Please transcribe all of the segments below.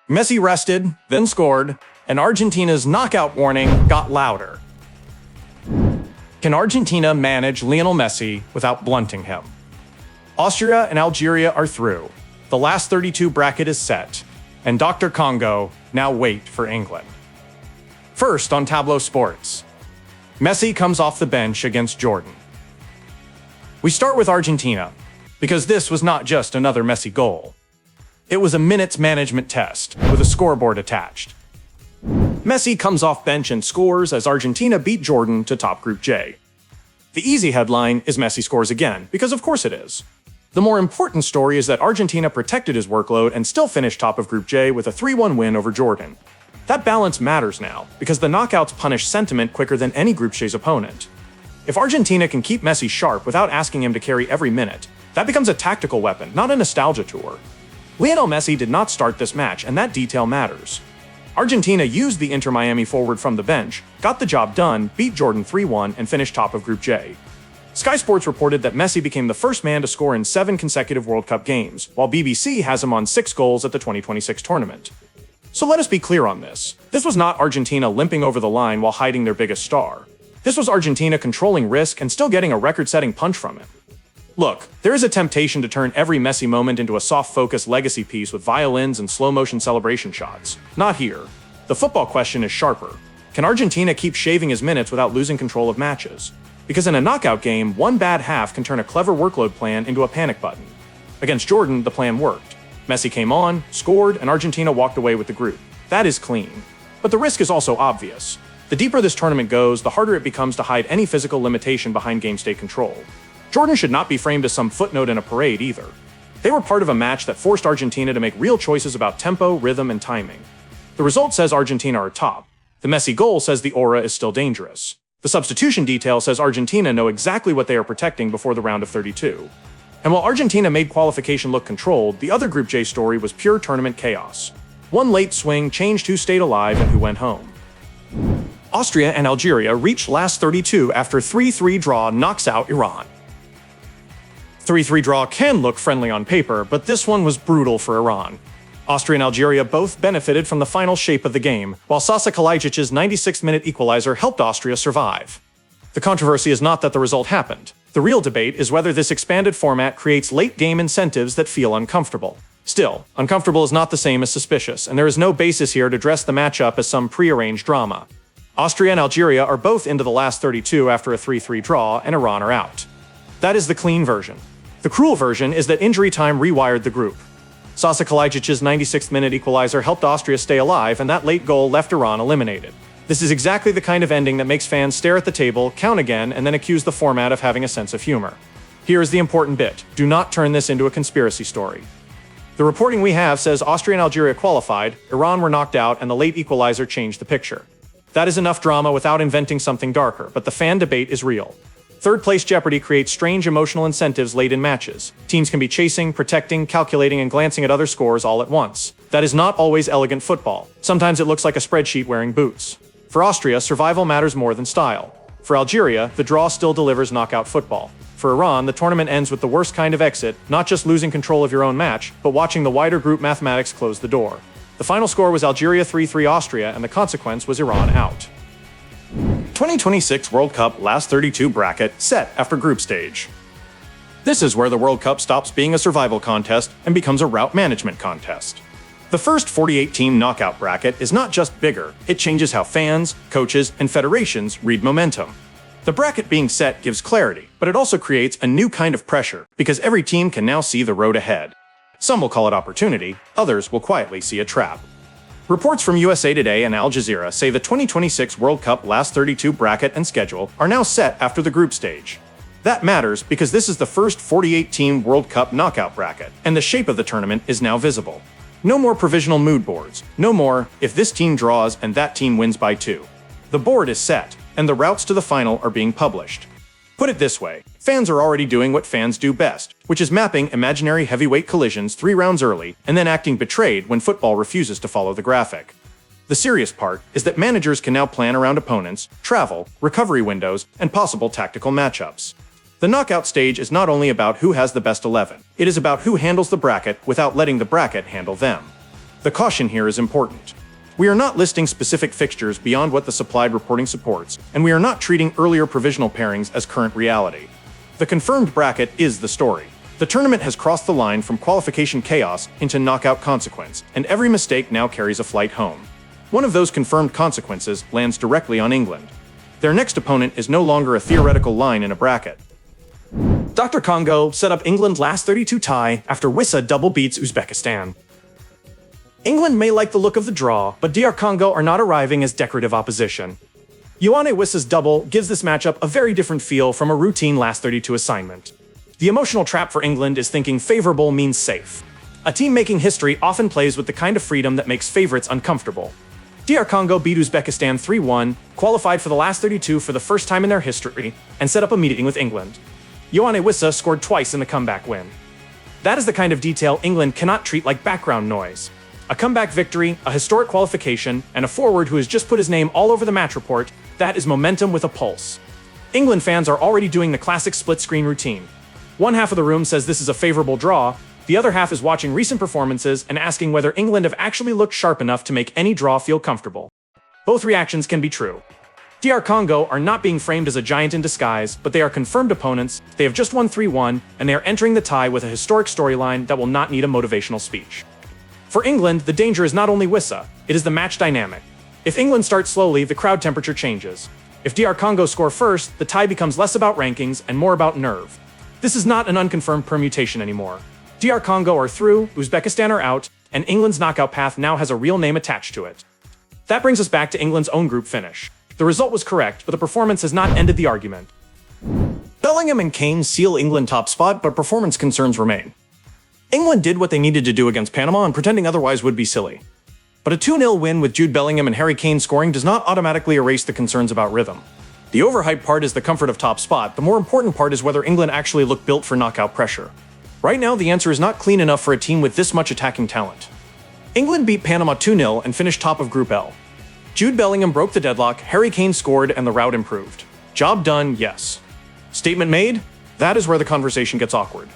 Messi rested, then scored, and Argentina's knockout warning got louder. Can Argentina manage Lionel Messi without blunting him? Austria and Algeria are through. The last 32 bracket is set, and Dr. Congo now wait for England. First on Tablo Sports, Messi comes off the bench against Jordan. We start with Argentina, because this was not just another Messi goal. It was a minutes management test with a scoreboard attached. Messi comes off bench and scores as Argentina beat Jordan to top Group J. The easy headline is Messi scores again, because of course it is. The more important story is that Argentina protected his workload and still finished top of Group J with a 3-1 win over Jordan. That balance matters now, because the knockouts punish sentiment quicker than any Group J's opponent. If Argentina can keep Messi sharp without asking him to carry every minute, that becomes a tactical weapon, not a nostalgia tour. Lionel Messi did not start this match, and that detail matters. Argentina used the Inter Miami forward from the bench, got the job done, beat Jordan 3-1, and finished top of Group J. Sky Sports reported that Messi became the first man to score in 7 consecutive World Cup games, while BBC has him on 6 goals at the 2026 tournament. So let us be clear on this. This was not Argentina limping over the line while hiding their biggest star. This was Argentina controlling risk and still getting a record-setting punch from him. Look, there is a temptation to turn every Messi moment into a soft-focus legacy piece with violins and slow-motion celebration shots. Not here. The football question is sharper. Can Argentina keep shaving his minutes without losing control of matches? Because in a knockout game, one bad half can turn a clever workload plan into a panic button. Against Jordan, the plan worked. Messi came on, scored, and Argentina walked away with the group. That is clean. But the risk is also obvious. The deeper this tournament goes, the harder it becomes to hide any physical limitation behind game state control. Jordan should not be framed as some footnote in a parade either. They were part of a match that forced Argentina to make real choices about tempo, rhythm, and timing. The result says Argentina are top. The Messi goal says the aura is still dangerous. The substitution detail says Argentina know exactly what they are protecting before the round of 32. And while Argentina made qualification look controlled, the other Group J story was pure tournament chaos. One late swing changed who stayed alive and who went home. Austria and Algeria reached last 32 after 3-3 draw knocks out Iran. 3-3 draw can look friendly on paper, but this one was brutal for Iran. Austria and Algeria both benefited from the final shape of the game, while Sasa Kalajdzic's 96th-minute equalizer helped Austria survive. The controversy is not that the result happened. The real debate is whether this expanded format creates late-game incentives that feel uncomfortable. Still, uncomfortable is not the same as suspicious, and there is no basis here to dress the matchup as some prearranged drama. Austria and Algeria are both into the last 32 after a 3-3 draw, and Iran are out. That is the clean version. The cruel version is that injury time rewired the group. Sasa Kalajdzic's 96th-minute equalizer helped Austria stay alive, and that late goal left Iran eliminated. This is exactly the kind of ending that makes fans stare at the table, count again, and then accuse the format of having a sense of humor. Here is the important bit. Do not turn this into a conspiracy story. The reporting we have says Austria and Algeria qualified, Iran were knocked out, and the late equalizer changed the picture. That is enough drama without inventing something darker, but the fan debate is real. Third-place jeopardy creates strange emotional incentives late in matches. Teams can be chasing, protecting, calculating, and glancing at other scores all at once. That is not always elegant football. Sometimes it looks like a spreadsheet wearing boots. For Austria, survival matters more than style. For Algeria, the draw still delivers knockout football. For Iran, the tournament ends with the worst kind of exit, not just losing control of your own match, but watching the wider group mathematics close the door. The final score was Algeria 3-3 Austria, and the consequence was Iran out. 2026 World Cup last 32 bracket set after group stage. This is where the World Cup stops being a survival contest and becomes a route management contest. The first 48-team knockout bracket is not just bigger, it changes how fans, coaches, and federations read momentum. The bracket being set gives clarity, but it also creates a new kind of pressure, because every team can now see the road ahead. Some will call it opportunity, others will quietly see a trap. Reports from USA Today and Al Jazeera say the 2026 World Cup last 32 bracket and schedule are now set after the group stage. That matters because this is the first 48-team World Cup knockout bracket, and the shape of the tournament is now visible. No more provisional mood boards, no more if this team draws and that team wins by 2. The board is set, and the routes to the final are being published. Put it this way, fans are already doing what fans do best, which is mapping imaginary heavyweight collisions 3 rounds early and then acting betrayed when football refuses to follow the graphic. The serious part is that managers can now plan around opponents, travel, recovery windows, and possible tactical matchups. The knockout stage is not only about who has the best 11, it is about who handles the bracket without letting the bracket handle them. The caution here is important. We are not listing specific fixtures beyond what the supplied reporting supports, and we are not treating earlier provisional pairings as current reality. The confirmed bracket is the story. The tournament has crossed the line from qualification chaos into knockout consequence, and every mistake now carries a flight home. One of those confirmed consequences lands directly on England. Their next opponent is no longer a theoretical line in a bracket. Dr. Congo set up England's last 32 tie after Wissa double beats Uzbekistan. England may like the look of the draw, but DR Congo are not arriving as decorative opposition. Ioane Wissa's double gives this matchup a very different feel from a routine last 32 assignment. The emotional trap for England is thinking favorable means safe. A team making history often plays with the kind of freedom that makes favorites uncomfortable. DR Congo beat Uzbekistan 3-1, qualified for the last 32 for the first time in their history, and set up a meeting with England. Ioane Wissa scored twice in the comeback win. That is the kind of detail England cannot treat like background noise. A comeback victory, a historic qualification, and a forward who has just put his name all over the match report, that is momentum with a pulse. England fans are already doing the classic split-screen routine. One half of the room says this is a favorable draw, the other half is watching recent performances and asking whether England have actually looked sharp enough to make any draw feel comfortable. Both reactions can be true. DR Congo are not being framed as a giant in disguise, but they are confirmed opponents, they have just won 3-1, and they are entering the tie with a historic storyline that will not need a motivational speech. For England, the danger is not only Wissa, it is the match dynamic. If England starts slowly, the crowd temperature changes. If DR Congo score first, the tie becomes less about rankings and more about nerve. This is not an unconfirmed permutation anymore. DR Congo are through, Uzbekistan are out, and England's knockout path now has a real name attached to it. That brings us back to England's own group finish. The result was correct, but the performance has not ended the argument. Bellingham and Kane seal England top spot, but performance concerns remain. England did what they needed to do against Panama, and pretending otherwise would be silly. But a 2-0 win with Jude Bellingham and Harry Kane scoring does not automatically erase the concerns about rhythm. The overhyped part is the comfort of top spot, the more important part is whether England actually look built for knockout pressure. Right now, the answer is not clean enough for a team with this much attacking talent. England beat Panama 2-0 and finished top of Group L. Jude Bellingham broke the deadlock, Harry Kane scored, and the rout improved. Job done, yes. Statement made? That is where the conversation gets awkward.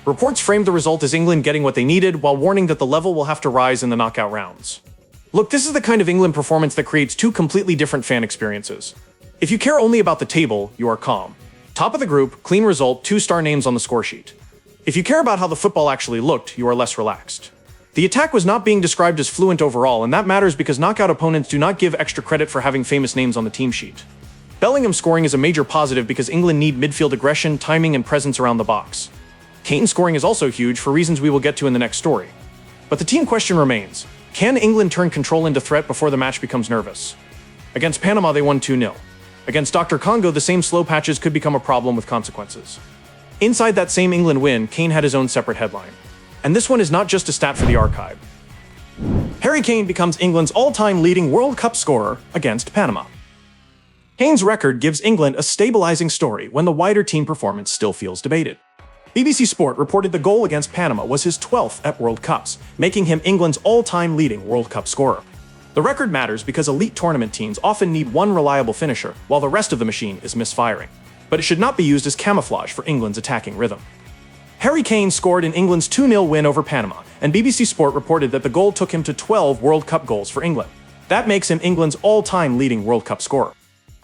Reports framed the result as England getting what they needed, while warning that the level will have to rise in the knockout rounds. Look, this is the kind of England performance that creates two completely different fan experiences. If you care only about the table, you are calm. Top of the group, clean result, 2-star names on the score sheet. If you care about how the football actually looked, you are less relaxed. The attack was not being described as fluent overall, and that matters because knockout opponents do not give extra credit for having famous names on the team sheet. Bellingham scoring is a major positive because England need midfield aggression, timing, and presence around the box. Kane scoring is also huge for reasons we will get to in the next story. But the team question remains. Can England turn control into threat before the match becomes nervous? Against Panama, they won 2-0. Against Dr. Congo, the same slow patches could become a problem with consequences. Inside that same England win, Kane had his own separate headline. And this one is not just a stat for the archive. Harry Kane becomes England's all-time leading World Cup scorer against Panama. Kane's record gives England a stabilizing story when the wider team performance still feels debated. BBC Sport reported the goal against Panama was his 12th at World Cups, making him England's all-time leading World Cup scorer. The record matters because elite tournament teams often need one reliable finisher, while the rest of the machine is misfiring. But it should not be used as camouflage for England's attacking rhythm. Harry Kane scored in England's 2-0 win over Panama, and BBC Sport reported that the goal took him to 12 World Cup goals for England. That makes him England's all-time leading World Cup scorer.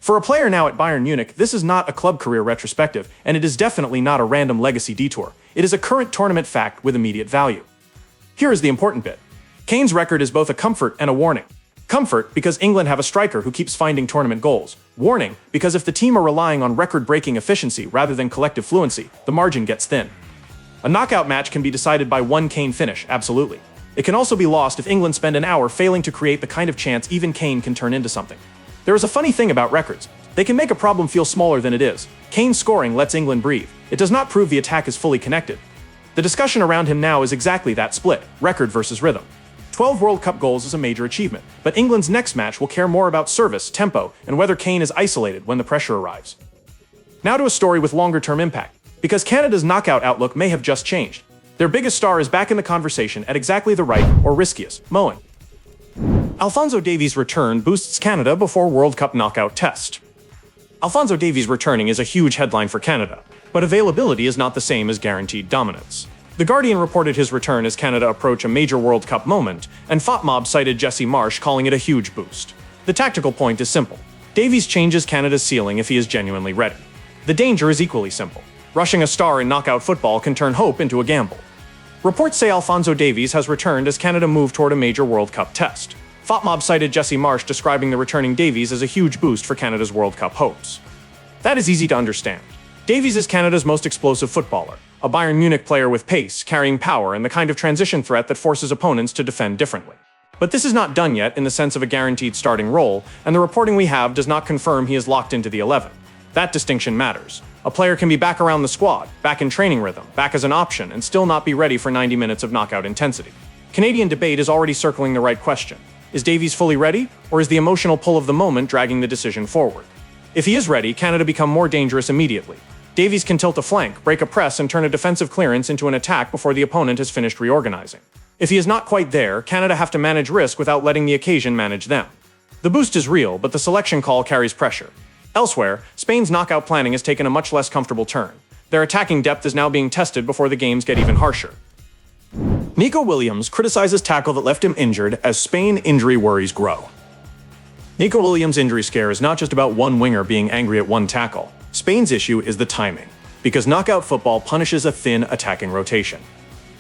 For a player now at Bayern Munich, this is not a club career retrospective, and it is definitely not a random legacy detour. It is a current tournament fact with immediate value. Here is the important bit. Kane's record is both a comfort and a warning. Comfort, because England have a striker who keeps finding tournament goals. Warning, because if the team are relying on record-breaking efficiency rather than collective fluency, the margin gets thin. A knockout match can be decided by one Kane finish, absolutely. It can also be lost if England spend an hour failing to create the kind of chance even Kane can turn into something. There is a funny thing about records. They can make a problem feel smaller than it is. Kane's scoring lets England breathe. It does not prove the attack is fully connected. The discussion around him now is exactly that split, record versus rhythm. 12 World Cup goals is a major achievement, but England's next match will care more about service, tempo, and whether Kane is isolated when the pressure arrives. Now to a story with longer-term impact, because Canada's knockout outlook may have just changed. Their biggest star is back in the conversation at exactly the right, or riskiest, moment. Alphonso Davies' return boosts Canada before World Cup knockout test. Alphonso Davies returning is a huge headline for Canada, but availability is not the same as guaranteed dominance. The Guardian reported his return as Canada approached a major World Cup moment, and FotMob cited Jesse Marsh, calling it a huge boost. The tactical point is simple. Davies changes Canada's ceiling if he is genuinely ready. The danger is equally simple. Rushing a star in knockout football can turn hope into a gamble. Reports say Alphonso Davies has returned as Canada moved toward a major World Cup test. FotMob cited Jesse Marsh, describing the returning Davies as a huge boost for Canada's World Cup hopes. That is easy to understand. Davies is Canada's most explosive footballer, a Bayern Munich player with pace, carrying power, and the kind of transition threat that forces opponents to defend differently. But this is not done yet in the sense of a guaranteed starting role, and the reporting we have does not confirm he is locked into the 11. That distinction matters. A player can be back around the squad, back in training rhythm, back as an option, and still not be ready for 90 minutes of knockout intensity. Canadian debate is already circling the right question. Is Davies fully ready, or is the emotional pull of the moment dragging the decision forward? If he is ready, Canada become more dangerous immediately. Davies can tilt a flank, break a press, and turn a defensive clearance into an attack before the opponent has finished reorganizing. If he is not quite there, Canada have to manage risk without letting the occasion manage them. The boost is real, but the selection call carries pressure. Elsewhere, Spain's knockout planning has taken a much less comfortable turn. Their attacking depth is now being tested before the games get even harsher. Nico Williams criticizes tackle that left him injured as Spain injury worries grow. Nico Williams' injury scare is not just about one winger being angry at one tackle. Spain's issue is the timing, because knockout football punishes a thin attacking rotation.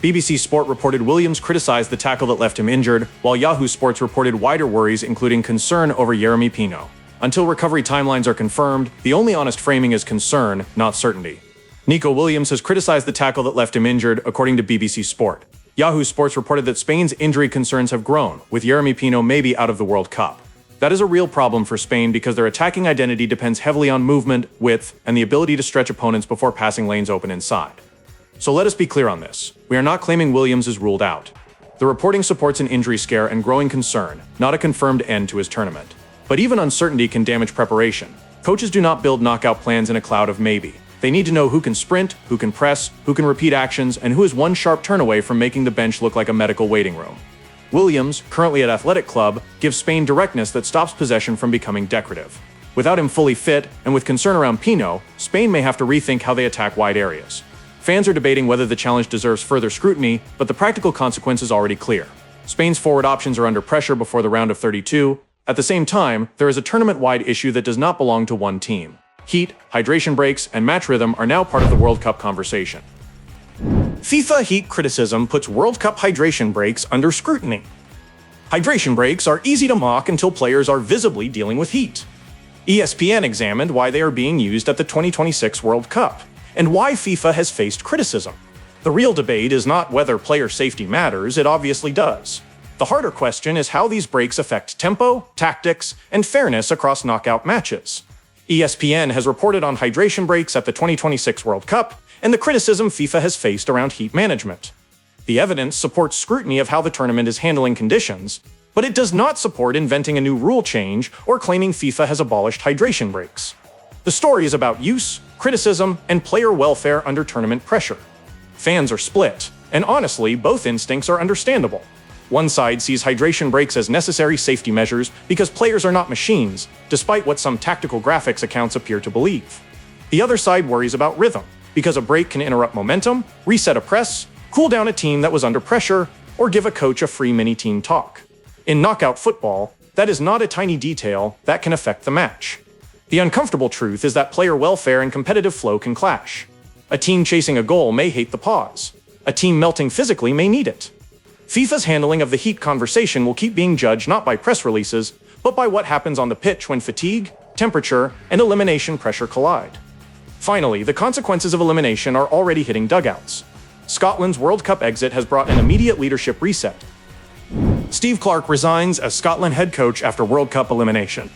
BBC Sport reported Williams criticized the tackle that left him injured, while Yahoo Sports reported wider worries including concern over Yeremy Pino. Until recovery timelines are confirmed, the only honest framing is concern, not certainty. Nico Williams has criticized the tackle that left him injured, according to BBC Sport. Yahoo Sports reported that Spain's injury concerns have grown, with Yeremy Pino maybe out of the World Cup. That is a real problem for Spain because their attacking identity depends heavily on movement, width, and the ability to stretch opponents before passing lanes open inside. So let us be clear on this. We are not claiming Williams is ruled out. The reporting supports an injury scare and growing concern, not a confirmed end to his tournament. But even uncertainty can damage preparation. Coaches do not build knockout plans in a cloud of maybe. They need to know who can sprint, who can press, who can repeat actions, and who is one sharp turn away from making the bench look like a medical waiting room. Williams, currently at Athletic Club, gives Spain directness that stops possession from becoming decorative. Without him fully fit, and with concern around Pino, Spain may have to rethink how they attack wide areas. Fans are debating whether the challenge deserves further scrutiny, but the practical consequence is already clear. Spain's forward options are under pressure before the round of 32. At the same time, there is a tournament-wide issue that does not belong to one team. Heat, hydration breaks, and match rhythm are now part of the World Cup conversation. FIFA heat criticism puts World Cup hydration breaks under scrutiny. Hydration breaks are easy to mock until players are visibly dealing with heat. ESPN examined why they are being used at the 2026 World Cup, and why FIFA has faced criticism. The real debate is not whether player safety matters, it obviously does. The harder question is how these breaks affect tempo, tactics, and fairness across knockout matches. ESPN has reported on hydration breaks at the 2026 World Cup and the criticism FIFA has faced around heat management. The evidence supports scrutiny of how the tournament is handling conditions, but it does not support inventing a new rule change or claiming FIFA has abolished hydration breaks. The story is about use, criticism, and player welfare under tournament pressure. Fans are split, and honestly, both instincts are understandable. One side sees hydration breaks as necessary safety measures because players are not machines, despite what some tactical graphics accounts appear to believe. The other side worries about rhythm, because a break can interrupt momentum, reset a press, cool down a team that was under pressure, or give a coach a free mini-team talk. In knockout football, that is not a tiny detail that can affect the match. The uncomfortable truth is that player welfare and competitive flow can clash. A team chasing a goal may hate the pause. A team melting physically may need it. FIFA's handling of the heat conversation will keep being judged not by press releases, but by what happens on the pitch when fatigue, temperature, and elimination pressure collide. Finally, the consequences of elimination are already hitting dugouts. Scotland's World Cup exit has brought an immediate leadership reset. Steve Clarke resigns as Scotland head coach after World Cup elimination.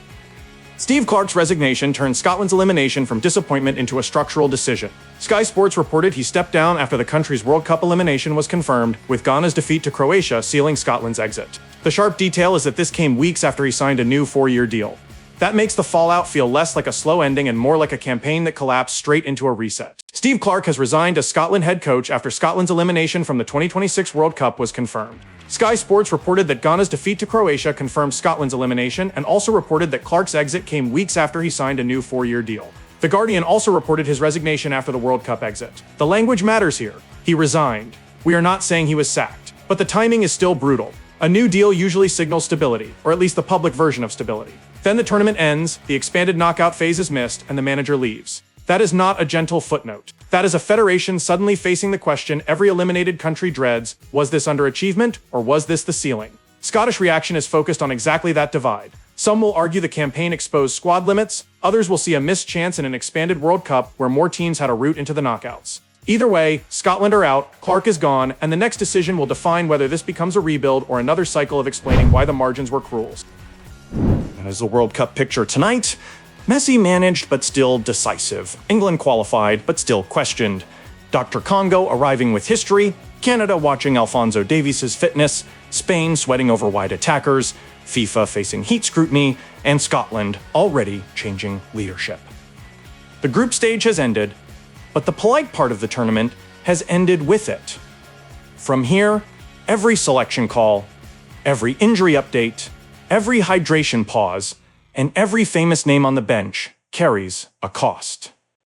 Steve Clarke's resignation turned Scotland's elimination from disappointment into a structural decision. Sky Sports reported he stepped down after the country's World Cup elimination was confirmed, with Ghana's defeat to Croatia sealing Scotland's exit. The sharp detail is that this came weeks after he signed a new 4-year deal. That makes the fallout feel less like a slow ending and more like a campaign that collapsed straight into a reset. Steve Clarke has resigned as Scotland head coach after Scotland's elimination from the 2026 World Cup was confirmed. Sky Sports reported that Ghana's defeat to Croatia confirmed Scotland's elimination and also reported that Clarke's exit came weeks after he signed a new 4-year deal. The Guardian also reported his resignation after the World Cup exit. The language matters here. He resigned. We are not saying he was sacked, but the timing is still brutal. A new deal usually signals stability, or at least the public version of stability. Then the tournament ends, the expanded knockout phase is missed, and the manager leaves. That is not a gentle footnote. That is a federation suddenly facing the question every eliminated country dreads: was this underachievement, or was this the ceiling? Scottish reaction is focused on exactly that divide. Some will argue the campaign exposed squad limits, others will see a missed chance in an expanded World Cup where more teams had a route into the knockouts. Either way, Scotland are out, Clarke is gone, and the next decision will define whether this becomes a rebuild or another cycle of explaining why the margins were cruel. And as the World Cup picture tonight, Messi managed but still decisive. England qualified but still questioned. Dr. Congo arriving with history, Canada watching Alphonso Davies' fitness, Spain sweating over wide attackers, FIFA facing heat scrutiny, and Scotland already changing leadership. The group stage has ended, but the polite part of the tournament has ended with it. From here, every selection call, every injury update, every hydration pause, and every famous name on the bench carries a cost.